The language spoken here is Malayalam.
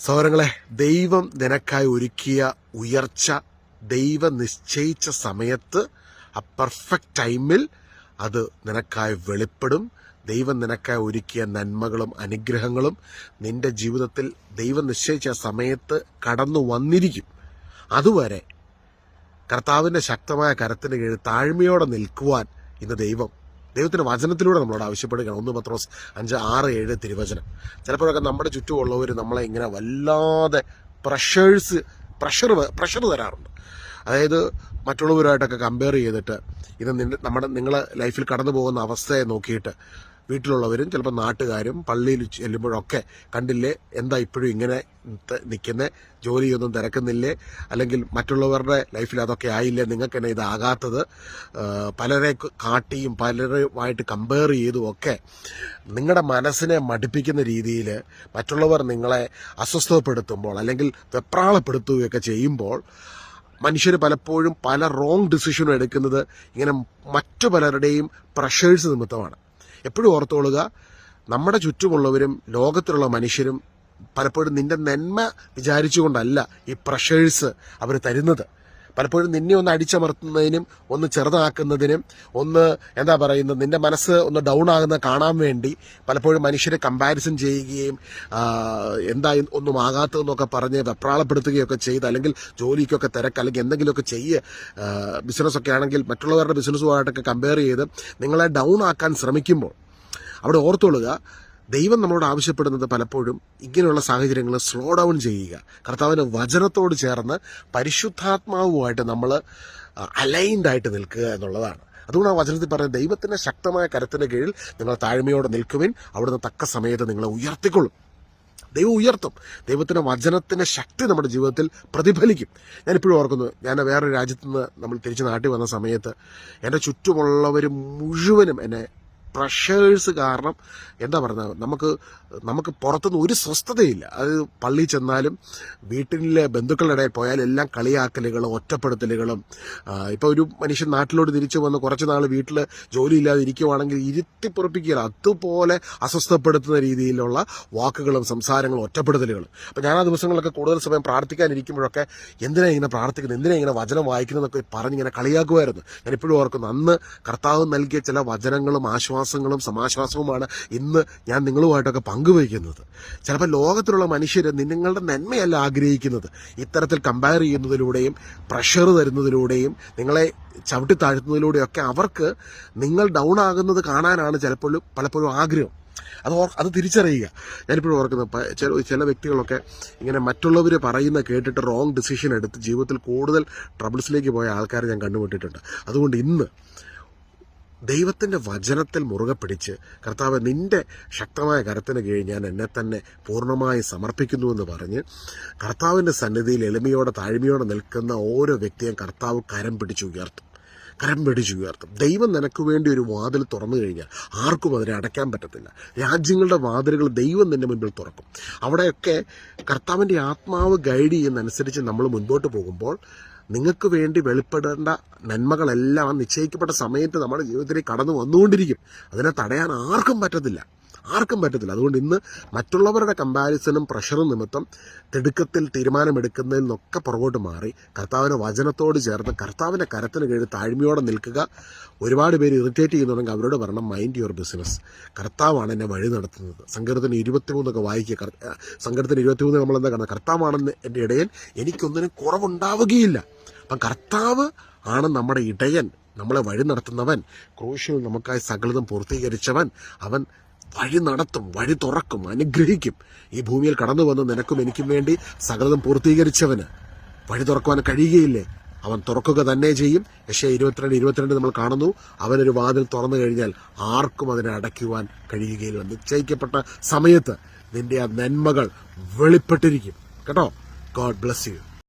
സഹോദരങ്ങളെ, ദൈവം നിനക്കായി ഒരുക്കിയ ഉയർച്ച ദൈവം നിശ്ചയിച്ച സമയത്ത് ആ പെർഫെക്റ്റ് ടൈമിൽ അത് നിനക്കായി വെളിപ്പെടും. ദൈവം നിനക്കായി ഒരുക്കിയ നന്മകളും അനുഗ്രഹങ്ങളും നിന്റെ ജീവിതത്തിൽ ദൈവം നിശ്ചയിച്ച സമയത്ത് കടന്നു വന്നിരിക്കും. അതുവരെ കർത്താവിൻ്റെ ശക്തമായ കരത്തിന് കീഴിൽ താഴ്മയോടെ നിൽക്കുവാൻ ഇന്ന് ദൈവത്തിന്റെ വചനത്തിലൂടെ നമ്മളോട് ആവശ്യപ്പെടുകയാണ്. 1 പത്രോസ് 5:6-7 തിരുവചനം. ചിലപ്പോഴൊക്കെ നമ്മുടെ ചുറ്റുമുള്ളവർ നമ്മളെ ഇങ്ങനെ വല്ലാതെ പ്രഷർ തരാറുണ്ട്. അതായത് മറ്റുള്ളവരുമായിട്ടൊക്കെ കമ്പയർ ചെയ്തിട്ട് ഇത് നിങ്ങളെ ലൈഫിൽ കടന്നു പോകുന്ന അവസ്ഥയെ നോക്കിയിട്ട് വീട്ടിലുള്ളവരും ചിലപ്പോൾ നാട്ടുകാരും പള്ളിയിൽ ചെല്ലുമ്പോഴൊക്കെ കണ്ടില്ലേ, എന്താ ഇപ്പോഴും ഇങ്ങനെ നിൽക്കുന്നേ, ജോലിയൊന്നും തിരക്കുന്നില്ലേ, അല്ലെങ്കിൽ മറ്റുള്ളവരുടെ ലൈഫിൽ അതൊക്കെ ആയില്ലേ, നിങ്ങൾക്ക് തന്നെ ഇതാകാത്തത്, പലരെ കാട്ടിയും പലരുമായിട്ട് കമ്പയർ ചെയ്തും ഒക്കെ നിങ്ങളുടെ മനസ്സിനെ മടുപ്പിക്കുന്ന രീതിയിൽ മറ്റുള്ളവർ നിങ്ങളെ അസ്വസ്ഥപ്പെടുത്തുമ്പോൾ അല്ലെങ്കിൽ വെപ്രാളപ്പെടുത്തുകയൊക്കെ ചെയ്യുമ്പോൾ മനുഷ്യർ പലപ്പോഴും പല റോങ് ഡിസിഷനും എടുക്കുന്നത് ഇങ്ങനെ മറ്റു പലരുടെയും പ്രഷേഴ്സ് നിമിത്തമാണ്. എപ്പോഴും ഓർത്തോളുക, നമ്മുടെ ചുറ്റുമുള്ളവരും ലോകത്തിലുള്ള മനുഷ്യരും പലപ്പോഴും നിന്റെ നന്മ വിചാരിച്ചുകൊണ്ടല്ല ഈ പ്രഷേഴ്സ് അവർ തരുന്നത്. പലപ്പോഴും നിന്നെ ഒന്ന് അടിച്ചമർത്തുന്നതിനും ഒന്ന് ചെറുതാക്കുന്നതിനും നിന്റെ മനസ്സ് ഒന്ന് ഡൗൺ ആകുന്ന കാണാൻ വേണ്ടി പലപ്പോഴും മനുഷ്യരെ കമ്പാരിസൺ ചെയ്യുകയും ഒന്നും ആകാത്തതെന്നൊക്കെ പറഞ്ഞ് വെപ്രാളപ്പെടുത്തുകയൊക്കെ ചെയ്ത്, അല്ലെങ്കിൽ ജോലിക്കൊക്കെ തിരക്ക്, അല്ലെങ്കിൽ എന്തെങ്കിലുമൊക്കെ ബിസിനസ്സൊക്കെ ആണെങ്കിൽ മറ്റുള്ളവരുടെ ബിസിനസ്സുമായിട്ടൊക്കെ കമ്പയർ ചെയ്ത് നിങ്ങളെ ഡൗൺ ആക്കാൻ ശ്രമിക്കുമ്പോൾ അവിടെ ഓർത്തോളുക, ദൈവം നമ്മളോട് ആവശ്യപ്പെടുന്നത് പലപ്പോഴും ഇങ്ങനെയുള്ള സാഹചര്യങ്ങൾ സ്ലോ ഡൗൺ ചെയ്യുക, കർത്താവിൻ്റെ വചനത്തോട് ചേർന്ന് പരിശുദ്ധാത്മാവുമായിട്ട് നമ്മൾ അലൈൻഡ് ആയിട്ട് നിൽക്കുക എന്നുള്ളതാണ്. അതുകൊണ്ട് ആ വചനത്തിൽ പറയുന്നത്, ദൈവത്തിൻ്റെ ശക്തമായ കരത്തിന് കീഴിൽ നിങ്ങൾ താഴ്മയോടെ നിൽക്കുവിൻ, അവിടുന്ന് തക്ക സമയത്ത് നിങ്ങളെ ഉയർത്തിക്കൊള്ളും. ദൈവം ഉയർത്തും. ദൈവത്തിൻ്റെ വചനത്തിൻ്റെ ശക്തി നമ്മുടെ ജീവിതത്തിൽ പ്രതിഫലിക്കും. ഞാനിപ്പോഴും ഓർക്കുന്നു, ഞാൻ വേറൊരു രാജ്യത്ത് നിന്ന് നമ്മൾ തിരിച്ച് നാട്ടിൽ വന്ന സമയത്ത് എൻ്റെ ചുറ്റുമുള്ളവർ മുഴുവനും എന്നെ പ്രഷേഴ്സ് കാരണം നമുക്ക് പുറത്തുനിന്ന് ഒരു സ്വസ്ഥതയില്ല. അത് പള്ളിയിൽ ചെന്നാലും വീട്ടിലെ ബന്ധുക്കളുടെ ഇടയിൽ പോയാലും എല്ലാം കളിയാക്കലുകളും ഒറ്റപ്പെടുത്തലുകളും. ഇപ്പോൾ ഒരു മനുഷ്യൻ നാട്ടിലോട്ട് തിരിച്ചു വന്ന് കുറച്ച് നാൾ വീട്ടിൽ ജോലിയില്ലാതെ ഇരിക്കുവാണെങ്കിൽ ഇരുത്തിപ്പൊറപ്പിക്കുകയില്ല, അതുപോലെ അസ്വസ്ഥപ്പെടുത്തുന്ന രീതിയിലുള്ള വാക്കുകളും സംസാരങ്ങളും ഒറ്റപ്പെടുത്തലുകളും. അപ്പോൾ ഞാൻ ആ ദിവസങ്ങളിലൊക്കെ കൂടുതൽ സമയം പ്രാർത്ഥിക്കാനിരിക്കുമ്പോഴൊക്കെ എന്തിനാ ഇങ്ങനെ പ്രാർത്ഥിക്കുന്നത്, എന്തിനാ ഇങ്ങനെ വചനം വായിക്കുന്നതെന്നൊക്കെ പറഞ്ഞിങ്ങനെ കളിയാക്കുമായിരുന്നു. ഞാനിപ്പോഴും ഓർക്കുന്നു, അന്ന് കർത്താവ് നൽകിയ ചില വചനങ്ങളും ആശ്വാസങ്ങളും സമാശ്വാസവുമാണ് ഇന്ന് ഞാൻ നിങ്ങളുമായിട്ടൊക്കെ പങ്കുവയ്ക്കുന്നത്. ചിലപ്പോൾ ലോകത്തിലുള്ള മനുഷ്യർ നിങ്ങളുടെ നന്മയല്ല ആഗ്രഹിക്കുന്നത്. ഇത്തരത്തിൽ കമ്പയർ ചെയ്യുന്നതിലൂടെയും പ്രഷർ തരുന്നതിലൂടെയും നിങ്ങളെ ചവിട്ടി താഴ്ത്തുന്നതിലൂടെയൊക്കെ അവർക്ക് നിങ്ങൾ ഡൗൺ ആകുന്നത് കാണാനാണ് പലപ്പോഴും ആഗ്രഹം. അത് തിരിച്ചറിയുക. ഞാനിപ്പോഴും ഓർക്കുന്നത്, ചില വ്യക്തികളൊക്കെ ഇങ്ങനെ മറ്റുള്ളവർ പറയുന്ന കേട്ടിട്ട് റോങ് ഡിസിഷൻ എടുത്ത് ജീവിതത്തിൽ കൂടുതൽ ട്രബിൾസിലേക്ക് പോയ ആൾക്കാരെ ഞാൻ കണ്ടുമുട്ടിയിട്ടുണ്ട്. അതുകൊണ്ട് ഇന്ന് ദൈവത്തിൻ്റെ വചനത്തിൽ മുറുകെ പിടിച്ച്, കർത്താവ് നിന്റെ ശക്തമായ കരത്തിന് കീഴിൽ ഞാൻ എന്നെ തന്നെ പൂർണ്ണമായി സമർപ്പിക്കുന്നുവെന്ന് പറഞ്ഞ് കർത്താവിൻ്റെ സന്നിധിയിൽ എളിമയോടെ താഴ്മയോടെ നിൽക്കുന്ന ഓരോ വ്യക്തിയും കർത്താവ് കരം പിടിച്ച് ഉയർത്തും. ദൈവം നിനക്ക് വേണ്ടി ഒരു വാതിൽ തുറന്നു കഴിഞ്ഞാൽ ആർക്കും അതിനെ അടയ്ക്കാൻ പറ്റത്തില്ല. രാജ്യങ്ങളുടെ വാതിലുകൾ ദൈവം നിന്റെ മുൻപിൽ തുറക്കും. അവിടെയൊക്കെ കർത്താവിൻ്റെ ആത്മാവ് ഗൈഡ് ചെയ്യുന്നതനുസരിച്ച് നമ്മൾ മുൻപോട്ട് പോകുമ്പോൾ നിങ്ങൾക്ക് വേണ്ടി വെളിപ്പെടേണ്ട നന്മകളെല്ലാം ആ നിശ്ചയിക്കപ്പെട്ട സമയത്ത് നമ്മുടെ ജീവിതത്തിലേക്ക് കടന്നു വന്നുകൊണ്ടിരിക്കും. അതിനെ തടയാൻ ആർക്കും പറ്റത്തില്ല. അതുകൊണ്ട് ഇന്ന് മറ്റുള്ളവരുടെ കമ്പാരിസണും പ്രഷറും നിമിത്തം തിടുക്കത്തിൽ തീരുമാനമെടുക്കുന്നതിൽ നിന്നൊക്കെ പുറകോട്ട് മാറി കർത്താവിൻ്റെ വചനത്തോട് ചേർന്ന് കർത്താവിൻ്റെ കരത്തിന് കീഴിൽ താഴ്മയോടെ നിൽക്കുക. ഒരുപാട് പേര് ഇറിറ്റേറ്റ് ചെയ്യുന്നുണ്ടെങ്കിൽ അവരോട് പറയണം, മൈൻഡ് യുവർ ബിസിനസ്. കർത്താവാണ് എന്നെ വഴി നടത്തുന്നത്. സങ്കീർത്തനം 23 വായിക്കുക. സങ്കീർത്തനം 23 നമ്മളെന്താ കാണുന്നത്? കർത്താവാണെന്ന് എൻ്റെ ഇടയൻ, എനിക്കൊന്നിനും കുറവുണ്ടാവുകയില്ല. അപ്പം കർത്താവ് ആണ് നമ്മുടെ ഇടയൻ, നമ്മളെ വഴി നടത്തുന്നവൻ, ക്രൂശിൽ നമുക്കായി സകലതും പൂർത്തീകരിച്ചവൻ. അവൻ വഴി നടത്തും, വഴി തുറക്കും, അനുഗ്രഹിക്കും. ഈ ഭൂമിയിൽ കടന്നു വന്ന് നിനക്കും എനിക്കും വേണ്ടി സകലതും പൂർത്തീകരിച്ചവന് വഴി തുറക്കുവാൻ കഴിയുകയില്ലേ? അവൻ തുറക്കുക തന്നെ ചെയ്യും. യെശയ്യാ 22 നമ്മൾ കാണുന്നു, അവനൊരു വാതിൽ തുറന്നു കഴിഞ്ഞാൽ ആർക്കും അതിനെ അടയ്ക്കുവാൻ കഴിയുകയില്ല. നിശ്ചയിക്കപ്പെട്ട സമയത്ത് നിന്റെ ആ നന്മകൾ വെളിപ്പെട്ടിരിക്കും കേട്ടോ. God bless you.